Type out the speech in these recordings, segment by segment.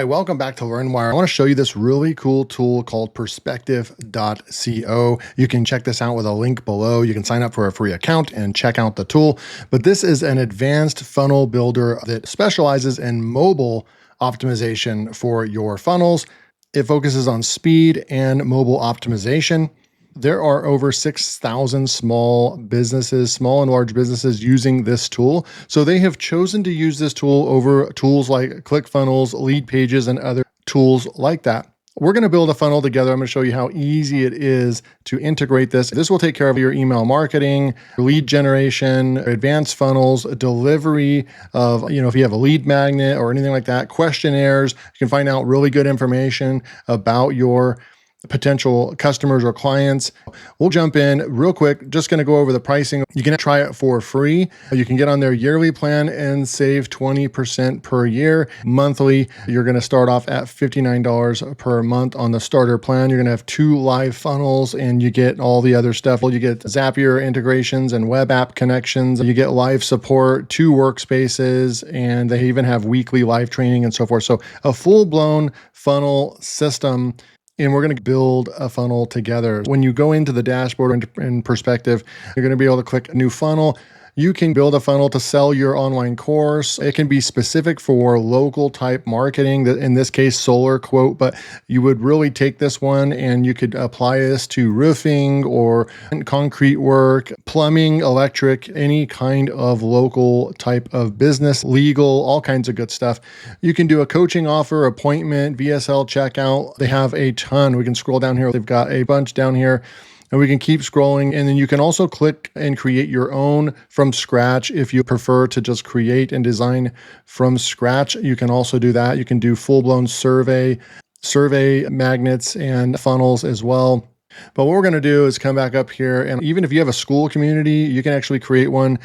Hi, welcome back to LearnWire. I want to show you this really cool tool called perspective.co. You can check this out with a link below. You can sign up for a free account and check out the tool. But this is an advanced funnel builder that specializes in mobile optimization for your funnels. It focuses on speed and mobile optimization. There are over 6,000 small and large businesses using this tool. So they have chosen to use this tool over tools like ClickFunnels, Lead Pages, and other tools like that. We're going to build a funnel together. I'm going to show you how easy it is to integrate this. This will take care of your email marketing, lead generation, advanced funnels, delivery of, if you have a lead magnet or anything like that, questionnaires. You can find out really good information about your potential customers or clients. We'll jump in real quick. Just going to go over the pricing. You can try it for free. You can get on their yearly plan and save 20% per year. Monthly, you're going to start off at $59 per month on the starter plan. You're going to have 2 live funnels and you get all the other stuff. You get Zapier integrations and web app connections. You get live support, 2 workspaces, and they even have weekly live training and so forth. So a full-blown funnel system. And we're going to build a funnel together. When you go into the dashboard in Perspective, you're going to be able to click New Funnel. You can build a funnel to sell your online course. It can be specific for local type marketing, in this case, solar quote, but you would really take this one and you could apply this to roofing or concrete work, plumbing, electric, any kind of local type of business, legal, all kinds of good stuff. You can do a coaching offer, appointment, VSL checkout. They have a ton. We can scroll down here. They've got a bunch down here. And we can keep scrolling. And then you can also click and create your own from scratch. If you prefer to just create and design from scratch, you can also do that. You can do full-blown survey magnets and funnels as well. But what we're going to do is come back up here, and even if you have a school community, you can actually create one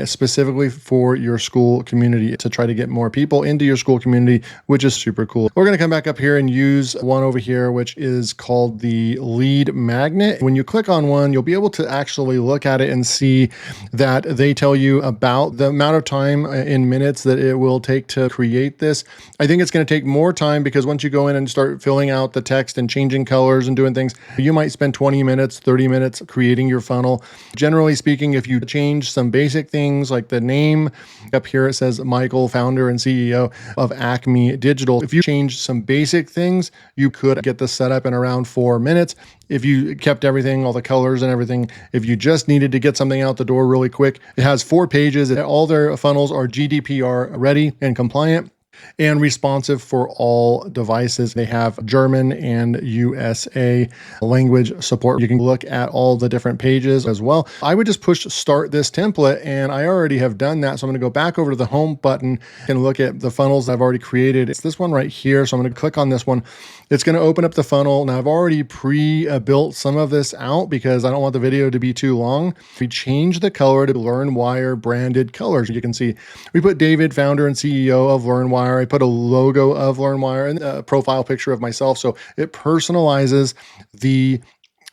specifically for your school community to try to get more people into your school community, which is super cool. We're going to come back up here and use one over here, which is called the lead magnet. When you click on one, you'll be able to actually look at it and see that they tell you about the amount of time in minutes that it will take to create this. I think it's going to take more time because once you go in and start filling out the text and changing colors and doing things, you might spend 20 minutes, 30 minutes creating your funnel. Generally speaking, if you change some basic things like the name, up here it says Michael, founder and CEO of Acme Digital. If you change some basic things, you could get this set up in around 4 minutes. If you kept everything, all the colors and everything, if you just needed to get something out the door really quick, it has 4 pages. All their funnels are GDPR ready and compliant and responsive for all devices. They have German and USA language support. You can look at all the different pages as well. I would just push start this template, and I already have done that. So I'm going to go back over to the home button and look at the funnels I've already created. It's this one right here. So I'm going to click on this one. It's going to open up the funnel. Now I've already pre-built some of this out because I don't want the video to be too long. We change the color to LearnWire branded colors. You can see we put David, founder and CEO of LearnWire. I put a logo of LearnWire and a profile picture of myself. So it personalizes the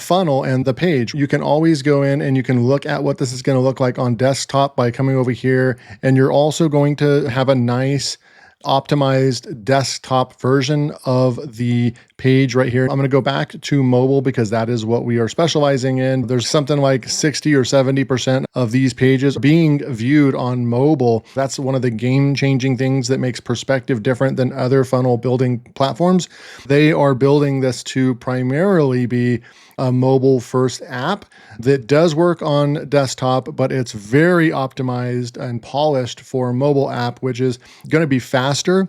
funnel and the page. You can always go in and you can look at what this is going to look like on desktop by coming over here. And you're also going to have a nice optimized desktop version of the page right here. I'm going to go back to mobile because that is what we are specializing in. There's something like 60 or 70% of these pages being viewed on mobile. That's one of the game-changing things that makes Perspective different than other funnel building platforms. They are building this to primarily be a mobile first app that does work on desktop, but it's very optimized and polished for a mobile app, which is going to be faster,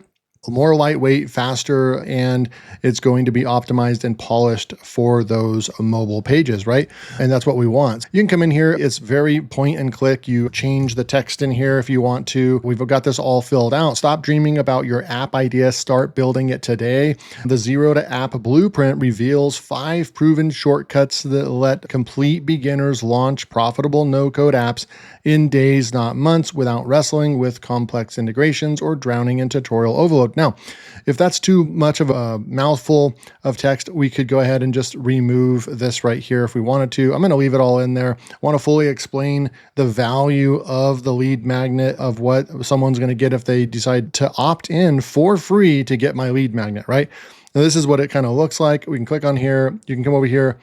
more lightweight, faster, and it's going to be optimized and polished for those mobile pages, right? And that's what we want. You can come in here. It's very point and click. You change the text in here if you want to. We've got this all filled out. Stop dreaming about your app idea. Start building it today. The Zero to App Blueprint reveals 5 proven shortcuts that let complete beginners launch profitable no-code apps in days, not months, without wrestling with complex integrations or drowning in tutorial overload. code. Now, if that's too much of a mouthful of text, we could go ahead and just remove this right here if we wanted to. I'm going to leave it all in there. I want to fully explain the value of the lead magnet, of what someone's going to get if they decide to opt in for free to get my lead magnet, right? Now, this is what it kind of looks like. We can click on here. You can come over here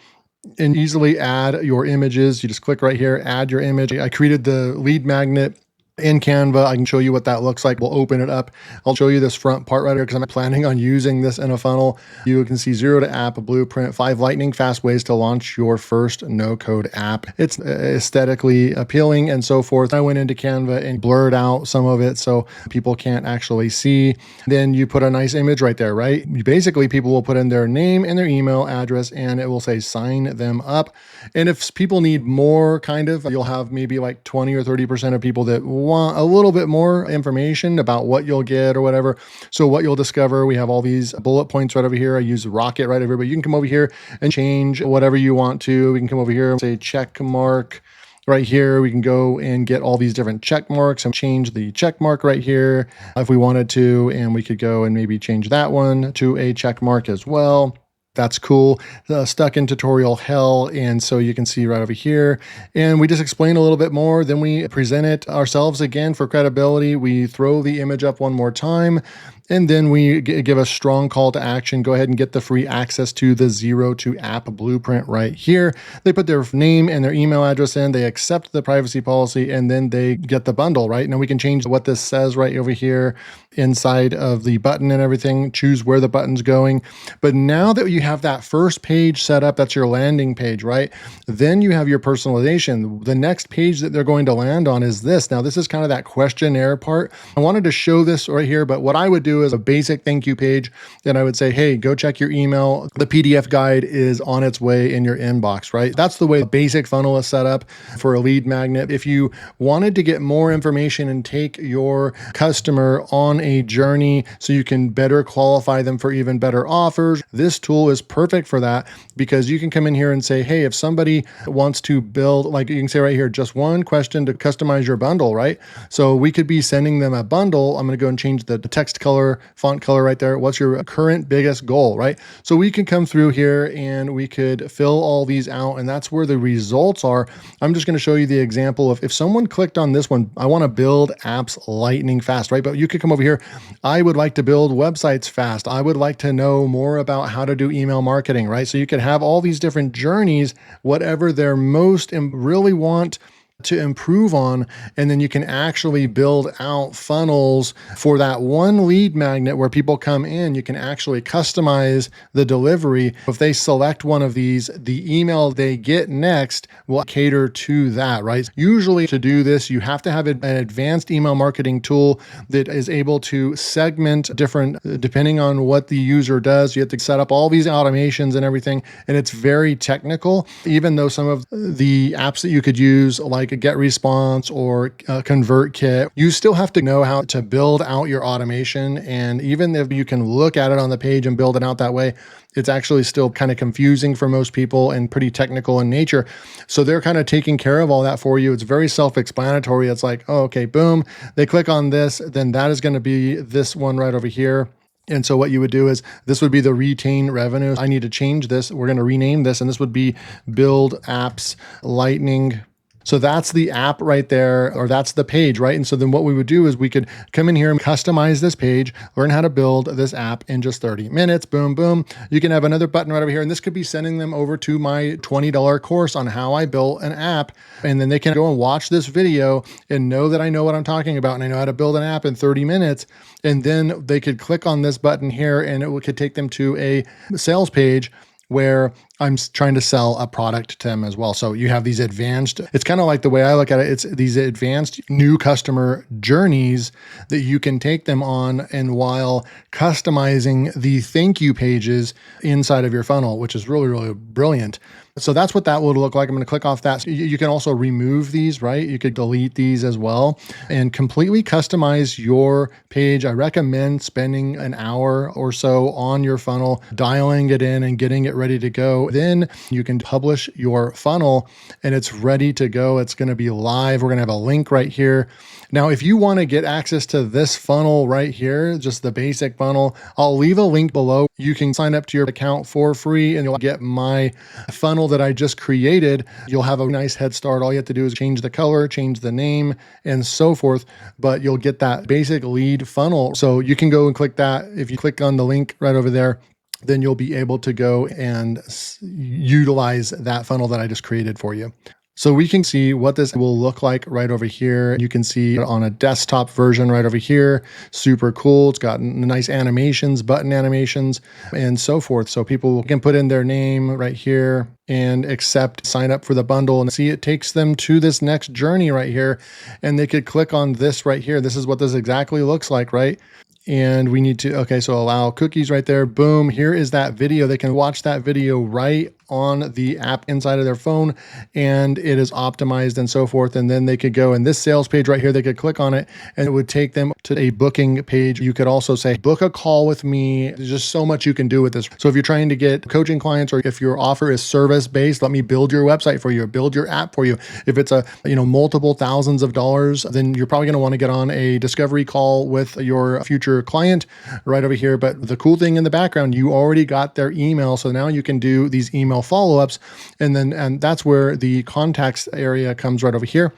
and easily add your images. You just click right here, add your image. I created the lead magnet in Canva. I can show you what that looks like. We'll open it up. I'll show you this front part right here because I'm planning on using this in a funnel. You can see 0 to app, a blueprint, 5 lightning fast ways to launch your first no-code app. It's aesthetically appealing and so forth. I went into Canva and blurred out some of it so people can't actually see. Then you put a nice image right there, right? Basically, people will put in their name and their email address and it will say sign them up. And if people need more, you'll have maybe like 20 or 30% of people that want a little bit more information about what you'll get or whatever. So what you'll discover, we have all these bullet points right over here. I use Rocket right over here, but you can come over here and change whatever you want to. We can come over here and say check mark. Right here, we can go and get all these different check marks and change the check mark right here if we wanted to. And we could go and maybe change that one to a check mark as well. That's cool. Stuck in tutorial hell. And so you can see right over here. And we just explain a little bit more. Then we present it ourselves again for credibility. We throw the image up one more time. And then we give a strong call to action. Go ahead and get the free access to the 0 to app blueprint right here. They put their name and their email address in. They accept the privacy policy and then they get the bundle, right? Now we can change what this says right over here inside of the button and everything, choose where the button's going. But now that you have that first page set up, that's your landing page, right? Then you have your personalization. The next page that they're going to land on is this. Now this is kind of that questionnaire part. I wanted to show this right here, but what I would do is a basic thank you page. Then I would say, hey, go check your email. The PDF guide is on its way in your inbox, right? That's the way a basic funnel is set up for a lead magnet. If you wanted to get more information and take your customer on a journey so you can better qualify them for even better offers, this tool is perfect for that because you can come in here and say, hey, if somebody wants to build, like you can say right here, just one question to customize your bundle, right? So we could be sending them a bundle. I'm going to go and change the text color, font color right there. What's your current biggest goal, right? So we can come through here and we could fill all these out and that's where the results are. I'm just going to show you the example of if someone clicked on this one, I want to build apps lightning fast, right? But you could come over here. I would like to build websites fast. I would like to know more about how to do email marketing, right? So you could have all these different journeys, whatever they're most really want to improve on, and then you can actually build out funnels for that one lead magnet where people come in. You can actually customize the delivery. If they select one of these, the email they get next will cater to that, right? Usually to do this, you have to have an advanced email marketing tool that is able to segment different, depending on what the user does. You have to set up all these automations and everything, and it's very technical, even though some of the apps that you could use, like a GetResponse or ConvertKit, you still have to know how to build out your automation. And even if you can look at it on the page and build it out that way, it's actually still kind of confusing for most people and pretty technical in nature. So they're kind of taking care of all that for you. It's very self-explanatory. It's like, oh, okay, boom, they click on this, then that is going to be this one right over here. And so what you would do is this would be the retain revenue. I need to change this. We're going to rename this, and this would be Build Apps Lightning. So that's the app right there, or that's the page, right? And so then what we would do is we could come in here and customize this page, learn how to build this app in just 30 minutes, boom, boom. You can have another button right over here, and this could be sending them over to my $20 course on how I built an app. And then they can go and watch this video and know that I know what I'm talking about and I know how to build an app in 30 minutes. And then they could click on this button here and it could take them to a sales page where I'm trying to sell a product to them as well. So you have these advanced, it's kind of like the way I look at it, it's these advanced new customer journeys that you can take them on, and while customizing the thank you pages inside of your funnel, which is really, really brilliant. So that's what that would look like. I'm going to click off that. You can also remove these, right? You could delete these as well and completely customize your page. I recommend spending an hour or so on your funnel, dialing it in and getting it ready to go. go. Then you can publish your funnel and it's ready to go. It's going to be live. We're going to have a link right here. Now, if you want to get access to this funnel right here, just the basic funnel, I'll leave a link below. You can sign up to your account for free and you'll get my funnel that I just created. You'll have a nice head start. All you have to do is change the color, change the name, and so forth, but you'll get that basic lead funnel. So you can go and click that. If you click on the link right over there, then you'll be able to go and utilize that funnel that I just created for you. So we can see what this will look like right over here. You can see on a desktop version right over here. Super cool. It's got nice animations, button animations, and so forth. So people can put in their name right here and accept, sign up for the bundle, and see it takes them to this next journey right here. And they could click on this right here. This is what this exactly looks like, right? And we need to, okay, so allow cookies right there. Boom, here is that video. They can watch that video right on the app inside of their phone, and it is optimized and so forth. And then they could go in this sales page right here, they could click on it and it would take them to a booking page. You could also say, book a call with me. There's just so much you can do with this. So if you're trying to get coaching clients, or if your offer is service-based, let me build your website for you, or build your app for you. If it's a, multiple thousands of dollars, then you're probably gonna wanna get on a discovery call with your future client right over here. But the cool thing in the background, you already got their email. So now you can do these email follow-ups, and that's where the contacts area comes right over here.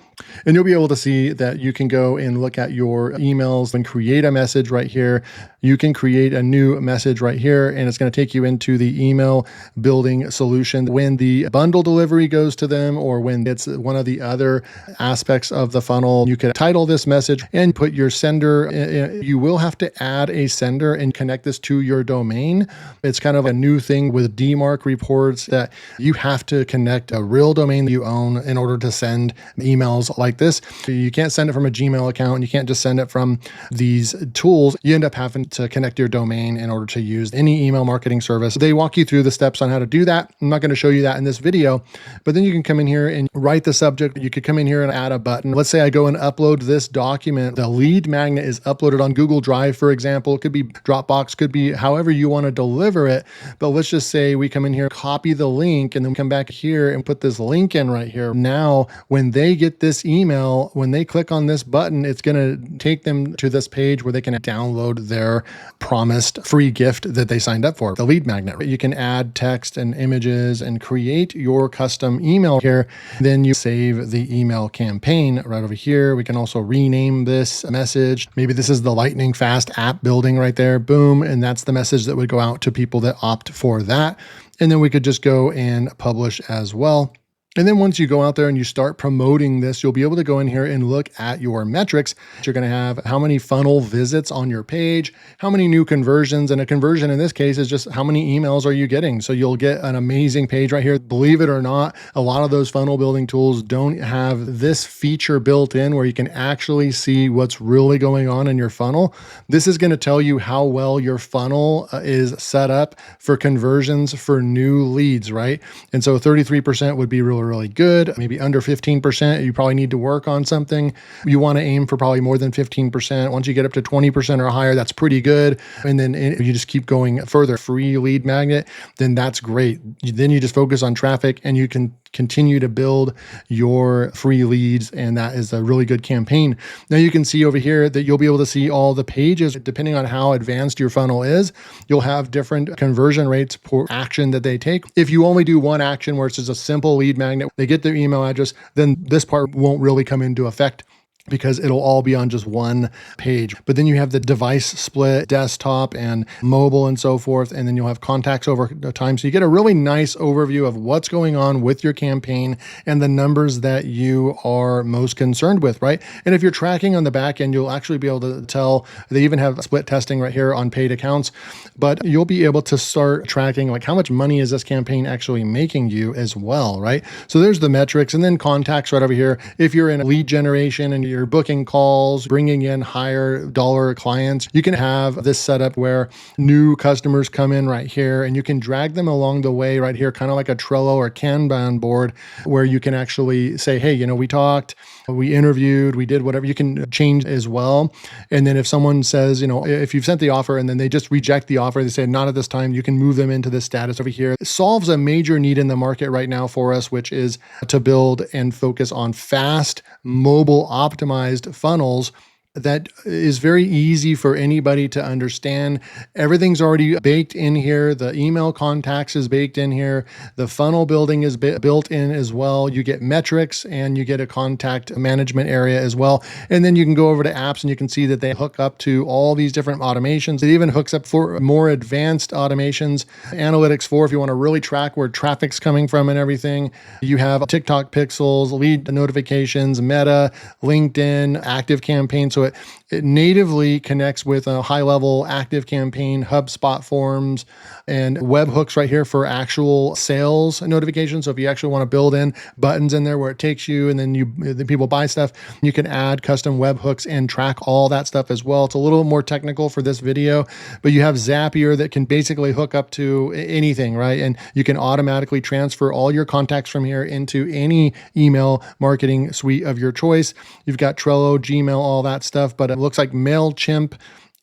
And you'll be able to see that you can go and look at your emails and create a message right here. You can create a new message right here, and it's going to take you into the email building solution. When the bundle delivery goes to them, or when it's one of the other aspects of the funnel, you can title this message and put your sender. You will have to add a sender and connect this to your domain. It's kind of a new thing with DMARC reports that you have to connect a real domain that you own in order to send emails like this. You can't send it from a Gmail account. You can't just send it from these tools. You end up having to connect your domain in order to use any email marketing service. They walk you through the steps on how to do that. I'm not going to show you that in this video, but then you can come in here and write the subject. You could come in here and add a button. Let's say I go and upload this document. The lead magnet is uploaded on Google Drive, for example. It could be Dropbox, could be however you want to deliver it. But let's just say we come in here, copy the link, and then come back here and put this link in right here. Now, when they get this email, when they click on this button, it's going to take them to this page where they can download their promised free gift that they signed up for, the lead magnet. You can add text and images and create your custom email here. Then you save the email campaign right over here. We can also rename this message. Maybe this is the lightning fast app building right there. Boom. And that's the message that would go out to people that opt for that. And then we could just go and publish as well. And then once you go out there and you start promoting this, you'll be able to go in here and look at your metrics. You're going to have how many funnel visits on your page, how many new conversions, and a conversion in this case is just how many emails are you getting. So you'll get an amazing page right here. Believe it or not, a lot of those funnel building tools don't have this feature built in where you can actually see what's really going on in your funnel. This is going to tell you how well your funnel is set up for conversions for new leads, right? And so 33% would be really good. Maybe under 15%, you probably need to work on something. You want to aim for probably more than 15%. Once you get up to 20% or higher, that's pretty good. And then if you just keep going further, free lead magnet, then that's great. Then you just focus on traffic and you can continue to build your free leads. And that is a really good campaign. Now you can see over here that you'll be able to see all the pages, depending on how advanced your funnel is. You'll have different conversion rates per action that they take. If you only do one action where it's just a simple lead magnet, they get their email address, then this part won't really come into effect, because it'll all be on just one page. But then you have the device split, desktop and mobile and so forth. And then you'll have contacts over time. So you get a really nice overview of what's going on with your campaign and the numbers that you are most concerned with, right? And if you're tracking on the back end, you'll actually be able to tell. They even have split testing right here on paid accounts, but you'll be able to start tracking like how much money is this campaign actually making you as well, right? So there's the metrics, and then contacts right over here. If you're in lead generation and you're you're booking calls, bringing in higher dollar clients. You can have this setup where new customers come in right here and you can drag them along the way right here, kind of like a Trello or Kanban board, where you can actually say, hey, we talked, we interviewed, we did whatever. You can change as well. And then if someone says, if you've sent the offer and then they just reject the offer, they say not at this time, you can move them into this status over here. It solves a major need in the market right now for us, which is to build and focus on fast, mobile optimized funnels that is very easy for anybody to understand. Everything's already baked in here. The email contacts is baked in here. The funnel building is built in as well. You get metrics and you get a contact management area as well. And then you can go over to apps and you can see that they hook up to all these different automations. It even hooks up for more advanced automations, analytics for if you want to really track where traffic's coming from and everything. You have TikTok pixels, lead notifications, Meta, LinkedIn, Active Campaign. So it natively connects with a high-level Active Campaign, HubSpot forms, and webhooks right here for actual sales notifications. So if you actually want to build in buttons in there where it takes you and then the people buy stuff, you can add custom webhooks and track all that stuff as well. It's a little more technical for this video, but you have Zapier that can basically hook up to anything, right? And you can automatically transfer all your contacts from here into any email marketing suite of your choice. You've got Trello, Gmail, all that stuff, but it looks like MailChimp,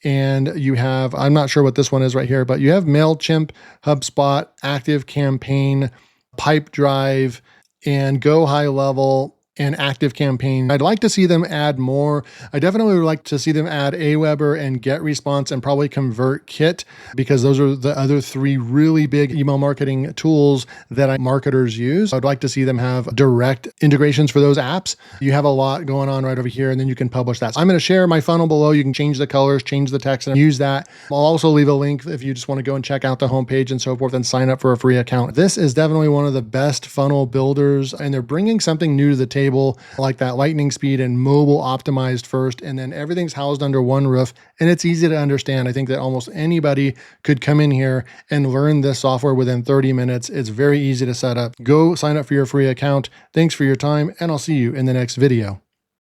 and you have, I'm not sure what this one is right here, but you have MailChimp, HubSpot, Active Campaign, Pipedrive, and Go High Level and Active Campaign. I'd like to see them add more. I definitely would like to see them add Aweber and GetResponse and probably ConvertKit, because those are the other three really big email marketing tools that marketers use. I'd like to see them have direct integrations for those apps. You have a lot going on right over here, and then you can publish that. So I'm going to share my funnel below. You can change the colors, change the text, and use that. I'll also leave a link if you just want to go and check out the homepage and so forth and sign up for a free account. This is definitely one of the best funnel builders, and they're bringing something new to the table, like that lightning speed and mobile optimized first, and then everything's housed under one roof, and it's easy to understand. I think that almost anybody could come in here and learn this software within 30 minutes. It's very easy to set up. Go sign up for your free account. Thanks for your time, and I'll see you in the next video.